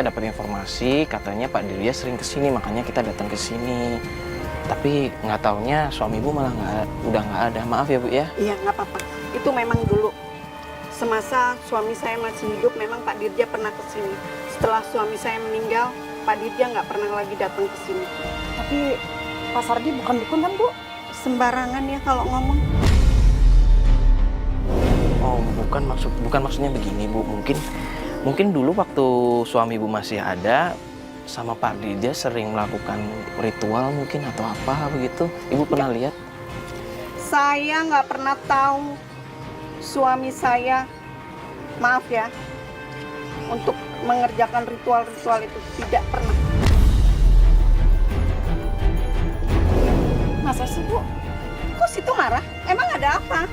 kita dapat informasi katanya Pak Dirja sering kesini, makanya kita datang ke sini. Tapi nggak taunya suami ibu malah udah nggak ada. Maaf ya Bu ya. Iya, nggak apa-apa. Itu memang dulu. Semasa suami saya masih hidup, memang Pak Dirja pernah kesini. Setelah suami saya meninggal, Pak Dirja nggak pernah lagi datang ke sini. Tapi Pak Sardi bukan dukun kan, Bu? Sembarangan ya kalau ngomong. Oh, bukan maksudnya begini Bu. Mungkin dulu waktu suami ibu masih ada sama Pak Dirja sering melakukan ritual mungkin atau apa begitu. Ibu pernah lihat? Saya nggak pernah tahu suami saya, maaf ya, untuk mengerjakan ritual-ritual itu tidak pernah. Masa sih, Bu? Kok situ marah? Emang ada apa?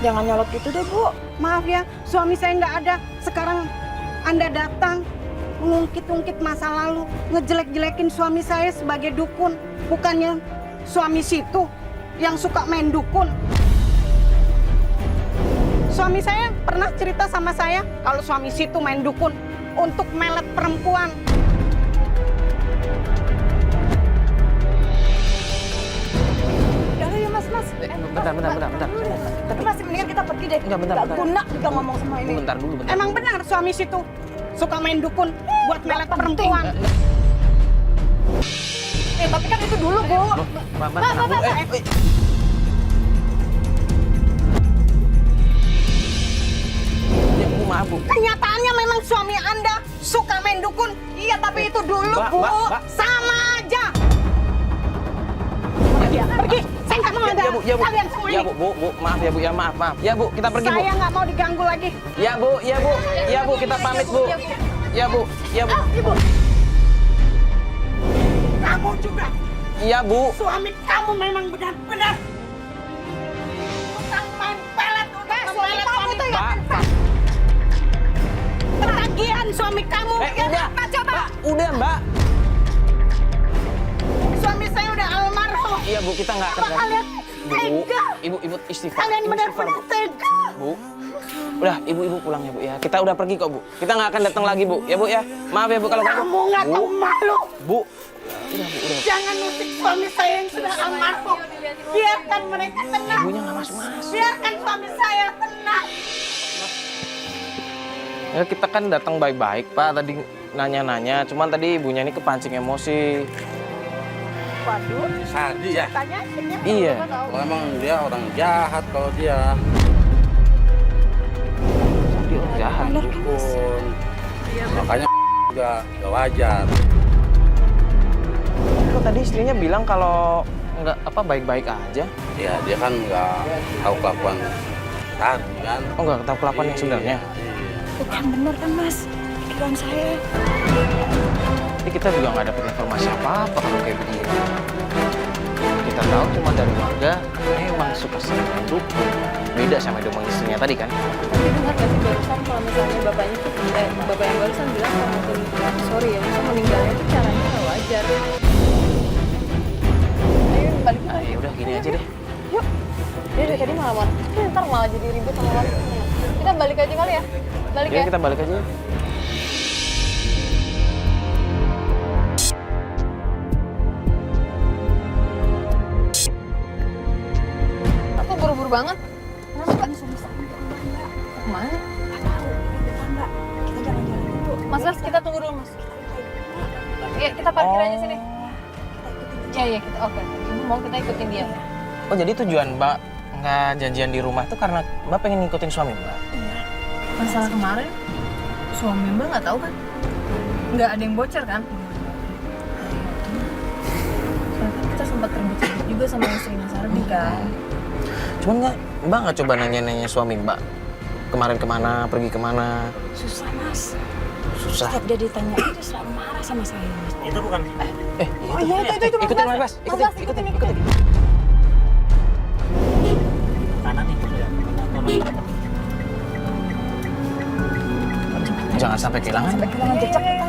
Jangan nyolot gitu deh, Bu. Maaf ya, suami saya nggak ada. Sekarang Anda datang mengungkit-ungkit masa lalu, ngejelek-jelekin suami saya sebagai dukun. Bukannya suami situ yang suka main dukun. Suami saya pernah cerita sama saya kalau suami situ main dukun untuk melet perempuan. Udah ya, Mas. Bentar. Tapi masih mendingan kita pergi deh. Enggak, bentar. Gak guna kita ngomong sama ini. Bentar dulu. Emang benar suami situ suka main dukun buat melet perempuan. Tapi kan itu dulu, Bu. Ya Bu, maaf Bu. Kenyataannya memang suami Anda suka main dukun. Iya, tapi itu dulu, Bu. Sama aja. Pergi. Saya nggak mau ada kalian semua ini. Ya Bu, maaf ya Bu, ya maaf. Ya Bu, kita pergi Bu. Saya nggak mau diganggu lagi. Ya Bu, kita pamit Bu. Ya Bu. Ibu. Kamu juga. Iya Bu. Suami kamu memang benar-benar utang main pelet. Suami kamu tuh ya. Ketagihan suami kamu. Udah. Apa coba? Udah Mbak. Suami saya udah almarhum. Iya Bu, kita nggak akan Apa kalian tega? Ibu istighfar. Kalian Ibu benar-benar istighfar, Bu. tega. Bu. Udah, ibu pulang ya Bu ya. Kita udah pergi kok Bu. Kita nggak akan datang lagi Bu. Ya Bu ya. Maaf ya Bu kalau Kamu nggak tahu malu. Bu. Udah Bu, udah. Jangan nusik suami saya yang sudah almarhum. Biarkan mereka tenang. Ibunya nggak masuk. Biarkan suami saya tenang. Ya kita kan datang baik-baik Pak. Tadi nanya-nanya. Cuman tadi ibunya ini kepancing emosi. Waduh. Sardi ya? Tanya aja. Iya. Oh, emang dia orang jahat kalau dia. Dia orang jahat. Dukun. Makanya juga gak wajar. Kok tadi istrinya bilang kalau nggak baik-baik aja? Ya dia kan nggak tahu kelakuan Sardi kan. Oh nggak tahu kelakuan yang sebenarnya? Bukan bener kan, Mas? Pikiran saya. Tapi kita juga nggak dapet informasi apa-apa kalau kayak begini. Kita tahu cuma dari warga memang suka sering dukun. Beda sama demo istrinya tadi kan? Tapi dengar gak sih barusan kalau misalnya bapaknya tuh, bapak yang barusan bilang kalau tuh, sorry ya, masa meninggalnya tuh caranya nggak wajar. Ayo balik yuk. Ya udah gini aja deh. Yuk. Dia dari tadi malah ntar malah jadi ribut sama warga. Kita balik aja kali ya? Balik ya? Kita balik aja. Aku buru-buru banget. Kenapa? Kemana? Kita jalan-jalan dulu. Mas, kita tunggu dulu, Mas. Iya, kita parkir aja sini. Iya, kita oke. Ibu mau kita ikutin dia. Oh jadi tujuan Mbak nggak janjian di rumah tuh karena Mbak pengen ngikutin suami Mbak? Masalah kemarin, suami Mbak nggak tahu kan? Nggak ada yang bocor kan? Kita sempat ribut juga sama istrinya Sardi kan? Cuman Mbak nggak coba nanya-nanya suami Mbak kemarin kemana, pergi kemana? Susah, Mas. Susah. Setiap dia ditanya, dia selalu marah sama saya, Mas. Itu bukan. Oh iya, itu. Ikutin Mas, ikutin. Kanan itu ya. Jangan sampai kehilangan. Sampai kehilangan jejak kita.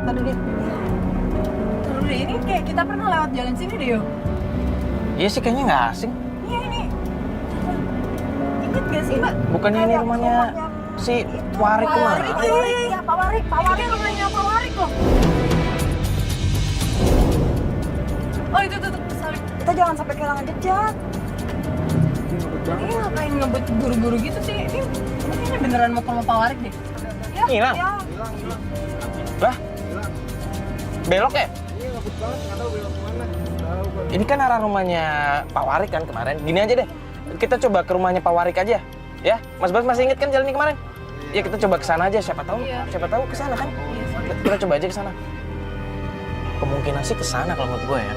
Taruh deh, ini kayak kita pernah lewat jalan sini deh, yo. Iya sih kayaknya nggak asing. Iya ini dikit gak sih mbak? Bukannya ini rumahnya si Warik kemarin? Iya, Pak Warik rumahnya Pak Warik loh. Oh itu sorry. Kita jangan sampai kehilangan jejak. Ini ngapain ngebut buru-buru gitu sih? Ini kayaknya beneran mau ke rumah Pak Warik deh. Hilang? Lah? Belok ya? Ini kan arah rumahnya Pak Warik kan kemarin. Gini aja deh, kita coba ke rumahnya Pak Warik aja, ya. Mas Bas masih inget kan jalannya kemarin? Ya kita coba ke sana aja, siapa tahu ke sana kan? Kita coba aja ke sana. Kemungkinan sih ke sana kalau menurut gue ya.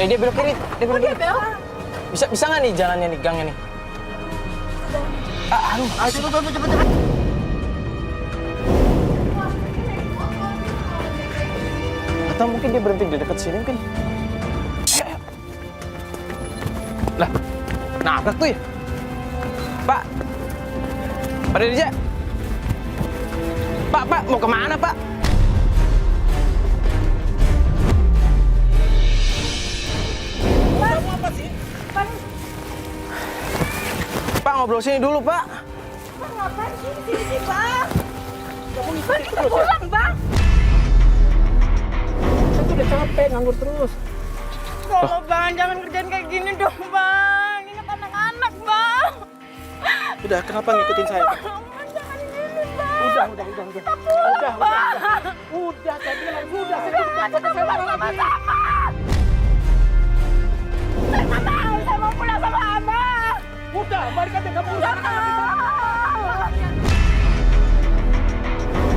Dia belok kiri, dia belok kiri. Bisa nggak nih jalannya nih, gangnya nih? Aduh, cepet. Atau mungkin dia berhenti di dekat sini mungkin. Ayo. Lah, nabrak tuh ya? Pak Dirja. Pak, mau kemana, Pak? Pak, ngobrol sini dulu, Pak. Bang, ngapain sih di sini, Bang? Bang, kita pulang, Bang. Saya tuh udah capek nganggur terus. Tolong Bang, jangan kerjain kayak gini dong Bang. Ingat anak-anak Bang. Udah, kenapa ngikutin saya? Bang, jangan gini Bang. Udah. Kita pulang Bang. Udah, saya bilang udah. Jangan, kita pulang sama-sama. Saya nggak tahu, saya mau pulang sama Abang. Udah, balik aja kamu. Nggak mau.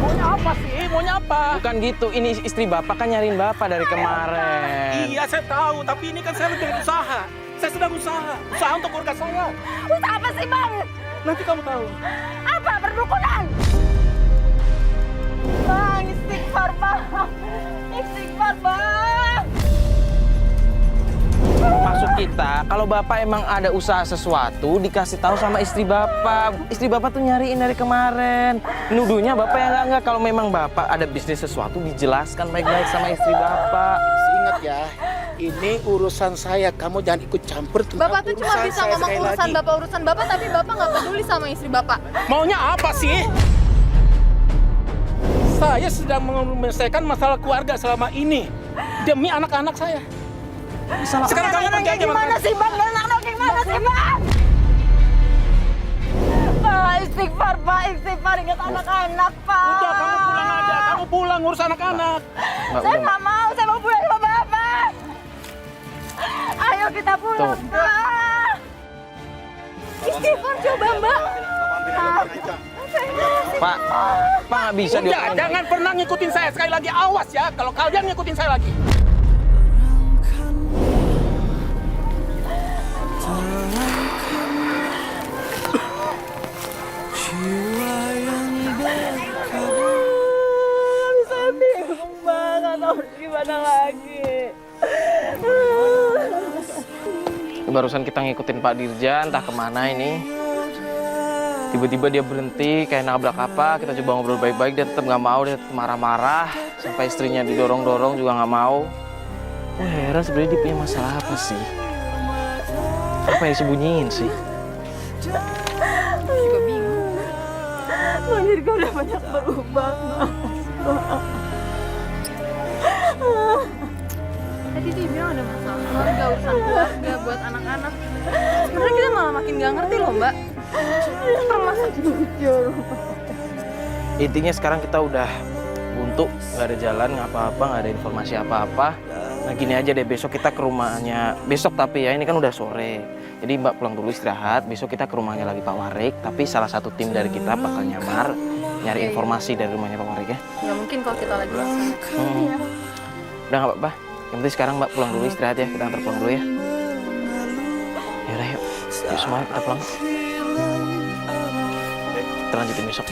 Maunya apa sih? Maunya apa? Bukan gitu, ini istri Bapak kan nyariin Bapak dari kemarin. Iya, saya tahu, tapi ini kan saya sedang usaha. Saya sedang usaha untuk keluarga saya. Usaha apa sih Bang? Nanti kamu tahu. Apa perdukunan? Bang, istighfar Bang. Istighfar Bang. Maksud kita, kalau Bapak emang ada usaha sesuatu, dikasih tahu sama istri Bapak. Istri Bapak tuh nyariin dari kemarin. Nuduhnya Bapak yang enggak. Kalau memang Bapak ada bisnis sesuatu, dijelaskan baik-baik sama istri Bapak. Ingat ya, ini urusan saya. Kamu jangan ikut campur tentang Bapak tuh cuma urusan bisa saya ngomong sekali urusan lagi. bapak, tapi bapak nggak peduli sama istri bapak. Maunya apa sih? Saya sedang menyelesaikan masalah keluarga selama ini demi anak-anak saya. Sekarang kamu pergi aja. Gimana sih Bang? Anak-anak gimana sih Bang? Pak, istighfar Pak, istighfar. Ingat anak-anak Pak. Udah, kamu pulang aja. Kamu pulang ngurus anak-anak. Mbak, Saya udah, nggak mau, saya mau pulang sama Bapak. Ayo kita pulang, Tuh. Pak. Istighfar coba mbak. Pak nggak bisa Udah, diomongin. jangan pernah ngikutin saya. Sekali lagi, awas ya. Kalau kalian ngikutin saya lagi. Saya bingung banget, harus gimana lagi. Barusan kita ngikutin Pak Dirja, entah kemana ini. Tiba-tiba dia berhenti, kayak nabrak apa. Kita coba ngobrol baik-baik, dia tetap nggak mau, dia tetap marah-marah. Sampai istrinya didorong-dorong juga nggak mau. Wah, heran sebenarnya dia punya masalah apa sih? Apa yang disembunyiin sih? Juga bingung. Bang Dirga udah banyak berubah, Tadi dia bilang ada masalah keluarga, urusan keluarga buat anak-anak. Sebenarnya kita malah makin nggak ngerti loh mbak. termasuk jujur. Intinya sekarang kita udah buntu, nggak ada jalan, nggak apa-apa, nggak ada informasi apa-apa. Nah gini aja deh, besok kita ke rumahnya, besok tapi ya ini kan udah sore. Jadi Mbak pulang dulu istirahat, besok kita ke rumahnya lagi Pak Warik. Tapi salah satu tim dari kita bakal nyamar, nyari informasi dari rumahnya Pak Warik ya. Nggak mungkin kalau kita lagi langsung. Udah nggak apa-apa, yang penting sekarang Mbak pulang dulu istirahat ya, kita antar pulang dulu ya. Yaudah yuk, yuk semua kita pulang. Kita lanjutin besok.